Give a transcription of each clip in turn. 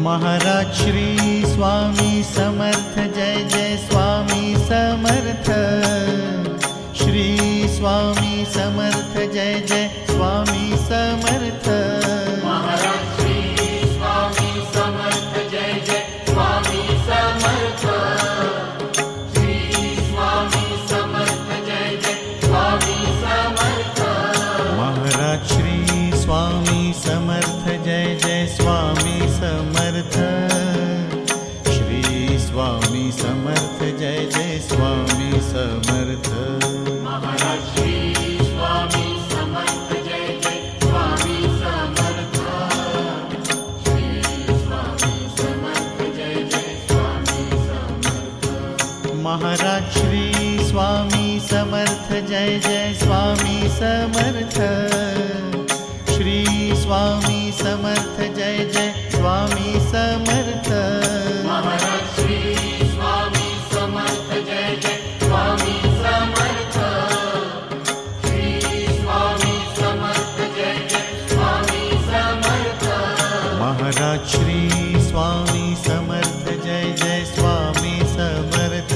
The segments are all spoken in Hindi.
महाराज श्री स्वामी समर्थ जय जय स्वामी समर्थ। श्री स्वामी समर्थ जय जय स्वामी समर्थ। महाराज श्री स्वामी समर्थ जय जय स्वामी समर्थ। श्री स्वामी समर्थ जय जय स्वामी समर्थ। महाराज श्री स्वामी समर्थ जय जय स्वामी समर्थ। श्री स्वामी समर्थ जय जय स्वामी समर्थ। महाराज श्री स्वामी समर्थ जय जय स्वामी समर्थ। श्री स्वामी समर्थ जय जय स्वामी समर्थ। महाराज श्री स्वामी समर्थ जय जय स्वामी समर्थ। श्री स्वामी समर्थ जय जय स्वामी समर्थ। महाराज श्री स्वामी समर्थ जय जय स्वामी समर्थ। श्री स्वामी समर्थ जय जय स्वामी समर्थ। महाराज श्री स्वामी समर्थ जय जय स्वामी समर्थ।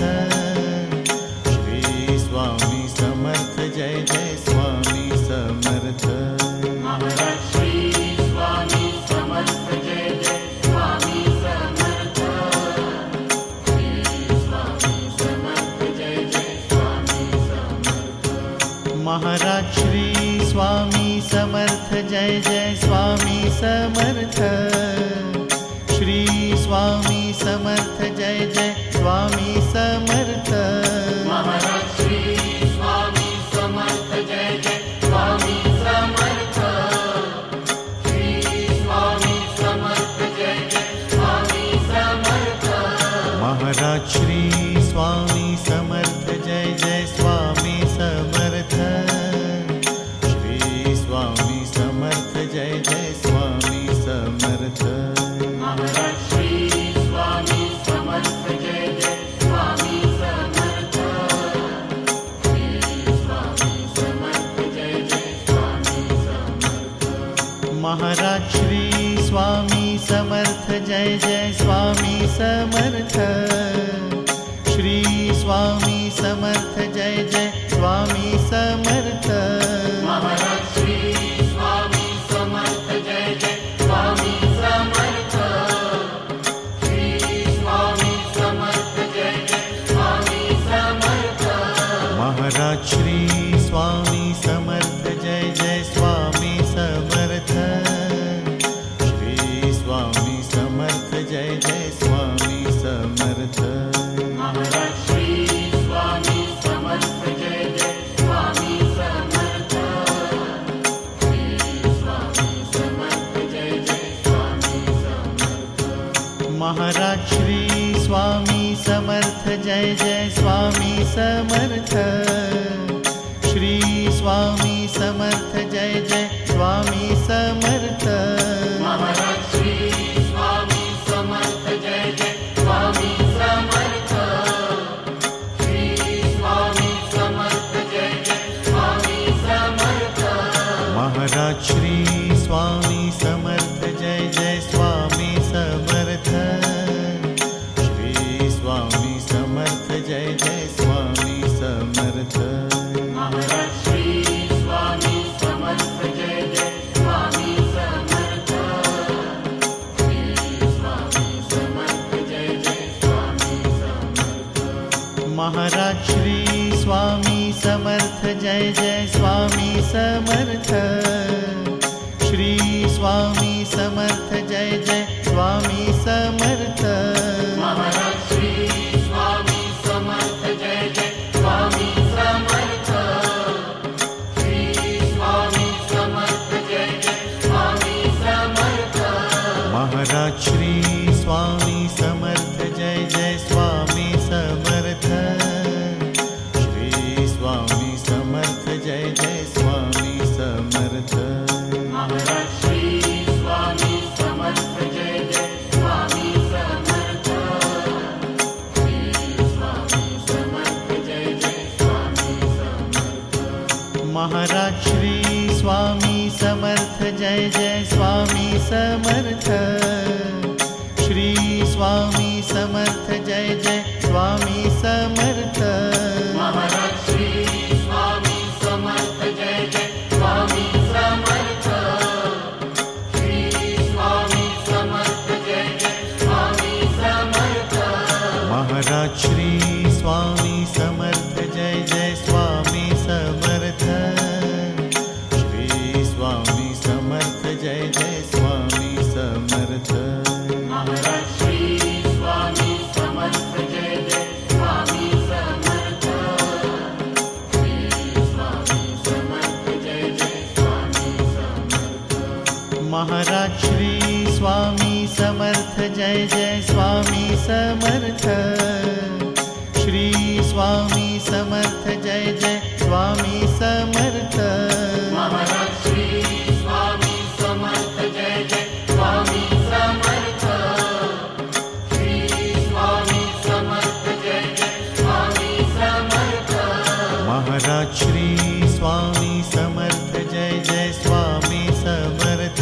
श्री स्वामी समर्थ जय जय स्वामी समर्थ। महाराज श्री स्वामी समर्थ जय जय स्वामी समर्थ। श्री स्वामी समर्थ जय जय स्वामी समर्थ। महाराज श्री स्वामी समर्थ जय जय स्वामी समर्थ। श्री स्वामी समर्थ जय जय स्वामी समर्थ। महाराज श्री स्वामी समर्थ जय जय स्वामी समर्थ। श्री स्वामी समर्थ जय जय स्वामी समर्थ। महाराज श्री स्वामी समर्थ जय जय स्वामी समर्थ। श्री स्वामी समर्थ जय जय स्वामी समर्थ। महाराज श्री स्वामी समर्थ जय जय स्वामी समर्थ। श्री स्वामी समर्थ जय जय स्वामी समर्थ। महाराज श्री स्वामी समर्थ जय जय स्वामी समर्थ। श्री स्वामी समर्थ जय जय स्वामी समर्थ। महाराज श्री स्वामी समर्थ जय जय स्वामी समर्थ। श्री स्वामी समर्थ जय जय स्वामी समर्थ। महाराज श्री स्वामी समर्थ जय जय स्वामी समर्थ। श्री स्वामी समर्थ जय जय स्वामी समर्थ। महाराज श्री स्वामी समर्थ जय जय स्वामी समर्थ। श्री स्वामी समर्थ जय जय स्वामी समर्थ। महाराज श्री स्वामी समर्थ जय जय स्वामी समर्थ। श्री स्वामी समर्थ जय जय स्वामी समर्थ। महाराज श्री स्वामी समर्थ जय जय स्वामी समर्थ। श्री स्वामी समर्थ जय जय स्वामी समर्थ। महाराज श्री स्वामी समर्थ जय जय स्वामी समर्थ। श्री स्वामी समर्थ जय जय स्वामी समर्थ। महाराज श्री स्वामी समर्थ जय जय स्वामी समर्थ। श्री स्वामी समर्थ जय जय स्वामी समर्थ। महाराज श्री स्वामी समर्थ जय जय स्वामी समर्थ। श्री स्वामी समर्थ जय जय स्वामी समर्थ। महाराज श्री स्वामी समर्थ जय जय स्वामी समर्थ। श्री स्वामी समर्थ जय जय स्वामी समर्थ। महाराज श्री स्वामी समर्थ जय जय स्वामी समर्थ। श्री स्वामी समर्थ जय जय स्वामी समर्थ। महाराज श्री स्वामी समर्थ जय जय स्वामी समर्थ। श्री स्वामी समर्थ जय जय स्वामी समर्थ। महाराज श्री स्वामी समर्थ जय जय स्वामी समर्थ। समर्थ जय जय स्वामी समर्थ श्री स्वामी समर्थ जय जय स्वामी समर्थ महाराज श्री स्वामी समर्थ जय जय स्वामी समर्थ श्री स्वामी समर्थ जय जय स्वामी समर्थ महाराज श्री स्वामी समर्थ जय जय स्वामी समर्थ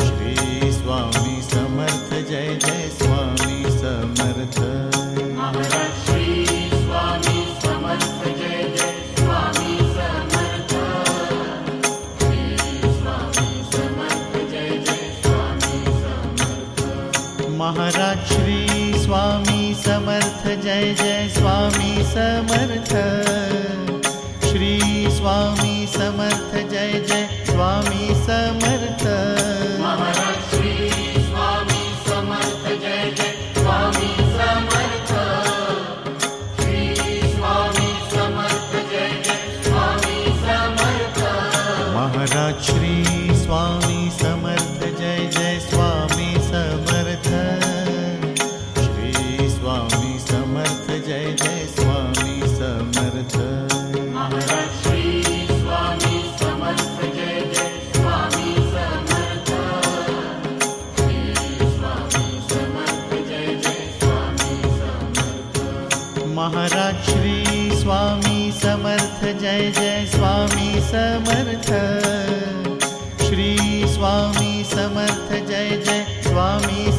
श्री स्वामी समर्थ जय जय स्वामी समर्थ महाराज श्री स्वामी समर्थ जय जय स्वामी समर्थ श्री स्वामी समर्थ जय जय स्वामी समर्थ महाराज श्री स्वामी समर्थ जय जय स्वामी समर्थ श्री स्वामी समर्थ जय जय स्वामी समर्थ महाराज श्री स्वामी समर्थ जय जय स्वामी समर्थ श्री स्वामी समर्थ जय जय स्वामी समर्थ महाराज श्री स्वामी समर्थ जय जय स्वामी समर्थ श्री स्वामी समर्थ जय जय स्वामी समर्थ महाराज श्री स्वामी समर्थ जय जय स्वामी समर्थ श्री स्वामी समर्थ जय जय स्वामी समर्थ महाराज श्री स्वामी समर्थ जय जय स्वामी समर्थ श्री स्वामी समर्थ जय जय स्वामी